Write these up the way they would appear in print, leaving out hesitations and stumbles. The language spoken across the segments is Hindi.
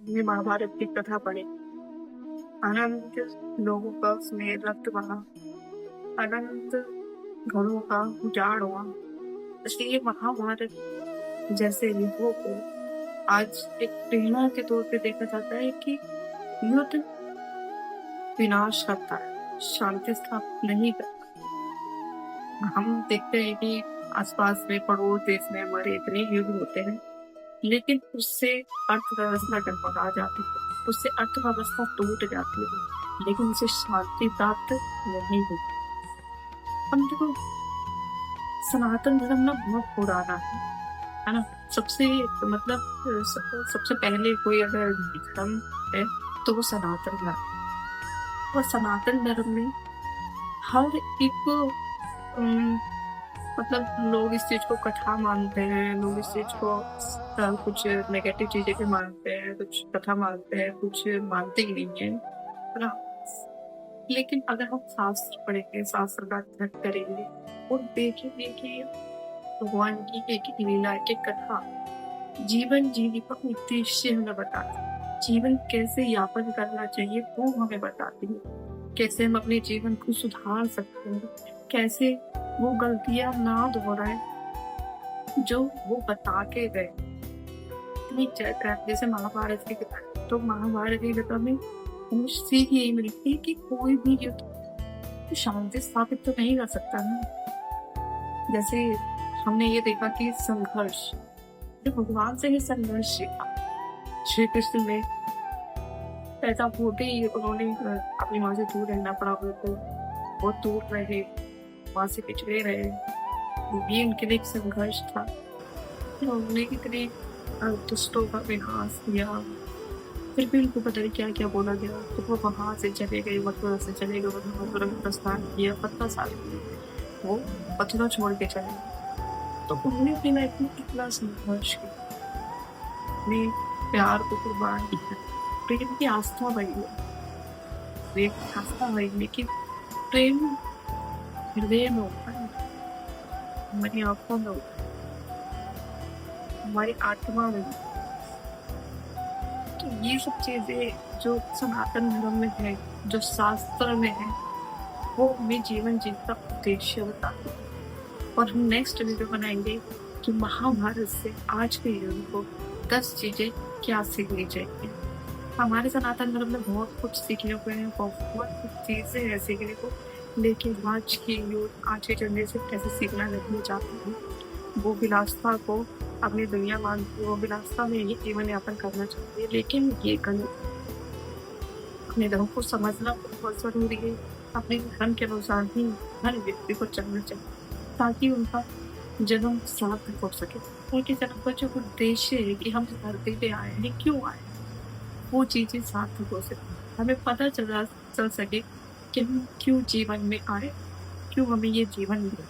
हमने महाभारत की कथा पढ़ी। अनंत लोगों का उसमें रक्त बहा, अनंत घरों का उजाड़ हुआ। इसलिए महाभारत जैसे युद्धों को आज एक प्रेरणा के तौर पे देखा जाता है कि युद्ध विनाश करता है, शांति स्थापित नहीं करता। हम देखते हैं कि आसपास में पड़ोस देश में हमारे इतने युद्ध होते हैं, लेकिन उससे अर्थव्यवस्था डगमगा जाती है, उससे अर्थव्यवस्था टूट जाती है, लेकिन उसे शांति प्राप्त नहीं होती। हम देखो, सनातन धर्म ना बहुत पुराना है ना। सबसे मतलब सबसे पहले कोई अगर धर्म है तो वो सनातन धर्म। और सनातन धर्म में हर एक मतलब लोग इस चीज को कथा मानते हैं, लोग इस चीज को कुछ नेगेटिव चीजें भी मानते हैं, कुछ कथा मानते हैं, कुछ मानते ही नहीं है ना। लेकिन अगर हम शास्त्र पढ़ेंगे, शास्त्र का अध्ययन करेंगे और देखेंगे कि भगवान की एक एक लीला, एक एक कथा जीवन जीने का उद्देश्य हमें बताती है, जीवन कैसे यापन करना चाहिए वो हमें बताती है, कैसे हम अपने जीवन को सुधार सकते हैं, कैसे वो गलतियां ना दोहराए जो वो बता के गए। जैसे महाभारत की कथा, तो महाभारत की कथा में हमें सीख यही मिलती है कि कोई भी युद्ध शांति स्थापित तो नहीं कर सकता ना। जैसे हमने ये देखा कि संघर्ष, जो भगवान से ही संघर्ष सीखा। श्री कृष्ण ने पैदा होते ही उन्होंने अपनी माँ से दूर रहना पड़ा, उनको बहुत दूर रहे, माँ से पिछड़े रहे, ये उनके लिए एक संघर्ष था। फिर उन्होंने कितने दुष्टों का विनाश किया, फिर भी उनको पता नहीं क्या क्या बोला गया, तो वो वहां से चले गए, मथुरा से चले गए, मथुरा में प्रस्थान किया, 15 साल के लिए वो मथुरा छोड़ के चले गए। तो उन्होंने अपनी लाइफ में कितना संघर्ष किया, अपने प्यार को कुर्बान किया, प्रेम की आस्था बढ़ी है, प्रेम आस्था बढ़ी, लेकिन प्रेम हृदय में होता है, हमारी आंखों में होता है, हमारी आत्मा में होता है। तो ये सब चीजें जो सनातन धर्म में है, जो शास्त्र में है, वो हमें जीवन जीने का उद्देश्य बताते हैं। और हम नेक्स्ट वीडियो बनाएंगे कि महाभारत से आज के युग को 10 चीजें क्या सीखनी चाहिए। हमारे सनातन धर्म में बहुत कुछ सीखने को है, बहुत कुछ चीजें है सीखने को, लेकिन आज की युग, आज की जनरेशन कैसे सीखना नहीं चाहती है। वो विलासता को अपनी दुनिया मानती है, वो विलासता में ही जीवन यापन करना चाहती है, लेकिन ये गलत। अपने धर्म को समझना बहुत जरूरी है, अपने धर्म के अनुसार ही हर व्यक्ति को चलना चाहिए, ताकि उनका जन्म सार्थक हो सके। उनके जन्म का जो उद्देश्य है कि हम धरती पे आए हैं, क्यों आए, वो चीजें सार्थक हो सके, हमें पता चल सके कि हम क्यों जीवन में आए, क्यों हमें ये जीवन मिला,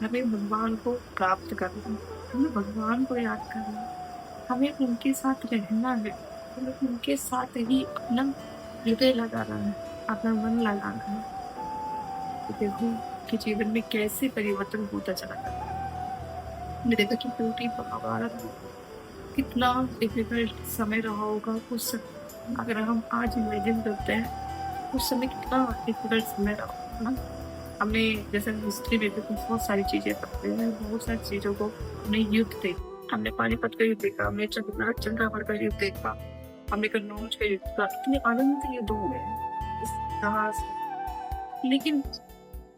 हमें भगवान को प्राप्त करना है, हमें भगवान को याद करना है, हमें उनके साथ रहना है, हमें उनके साथ ही अपना हृदय लगाना है, अपना मन लगाना है। तो देखो कि जीवन में कैसे परिवर्तन होता चला जाता है। मैंने देखा कि ब्यूटी महाभारत कितना डिफिकल्ट समय रहा होगा उस समय, अगर हम आज इमेजिन करते हैं उस समय कितना डिफिकल्ट समय रहा होगा ना। हमने जैसे हिस्ट्री में भी बहुत सारी चीजें पढ़ते हैं, बहुत सारी चीजों को हमने युद्ध देखा, हमने पानीपत का युद्ध देखा, हमने चंद्रावड़ का युद्ध देखा, हमने कन्नौज का युद्ध देखा, इतने आनंद युद्ध हुए हैं इस इतिहास में। लेकिन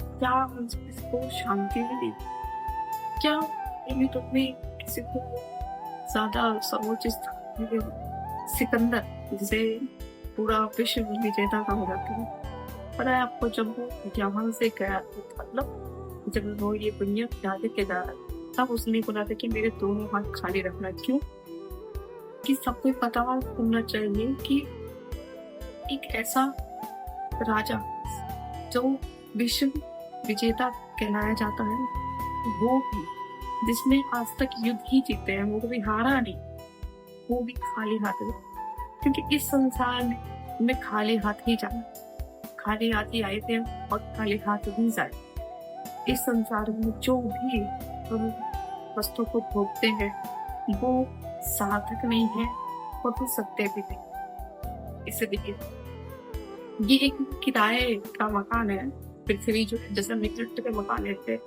क्या हम इसको शांति मिली? क्या ये तो में किसी को ज्यादा सर्वोच्च स्थान मिले? सिकंदर जिसे पूरा विश्व विजेता कहा जाता है, पता है आपको, जब वो यहाँ से गया, मतलब जब वो ये दुनिया त्याग के जा रहा, तब उसने बोला था कि मेरे दोनों हाथ खाली रखना। क्यों? कि सबको पता होना चाहिए कि एक ऐसा राजा जो विश्व विजेता कहलाया जाता है, वो भी जिसने आज तक युद्ध ही जीते हैं, वो कभी हारा नहीं, वो भी खाली हाथ है। क्योंकि इस संसार में खाली हाथ ही जाना, खाली हाथ ही आए थे और खाली हाथ ही जाए। इस संसार में जो भी हम वस्तु को भोगते हैं वो सार्थक नहीं है, और वो सत्य भी थे। इसे देखिए, ये एक किराए का मकान है। पृथ्वी जो जैसे हम निकट के मकान लेते हैं,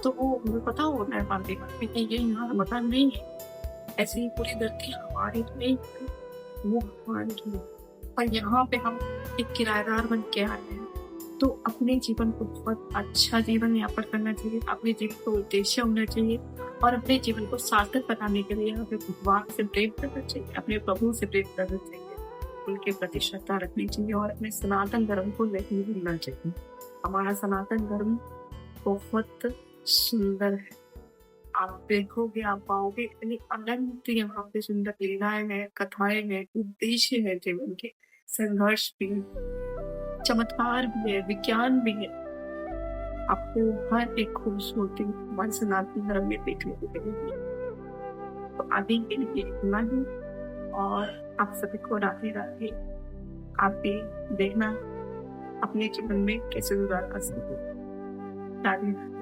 तो वो हमें पता होता है बातें में कि ये यहाँ मकान नहीं है। ऐसे ही पूरी धरती हमारी तो नहीं है, वो भगवान की है। पर यहाँ पे हम एक किराएदार बन के आए हैं। तो अपने जीवन को बहुत अच्छा जीवन यापन करना चाहिए, अपने जीवन को उद्देश्य होना चाहिए और अपने जीवन को सार्थक बनाने के लिए हमें भगवान से प्रेम करना चाहिए, अपने प्रभु से प्रेम करना चाहिए, उनके प्रति श्रद्धा रखनी चाहिए और अपने सनातन धर्म को नहीं भूलना चाहिए। हमारा सनातन धर्म बहुत सुंदर है। आप देखोगे, आप पाओगे इतनी अनंत यहाँ पे सुंदर लीलाएं हैं, कथाएं हैं, उद्देश्य है जीवन के, संघर्ष भी है, चमत्कार भी है, विज्ञान भी है। आपको हर एक खूबसूरती हमारे सनातन धर्म में देखने को मिलेगी। तो आगे के लिए इतना ही और आप सभी को राधे राधे। आप भी देखना अपने जीवन में कैसे सुधार कर सकते हो। राधे राधे।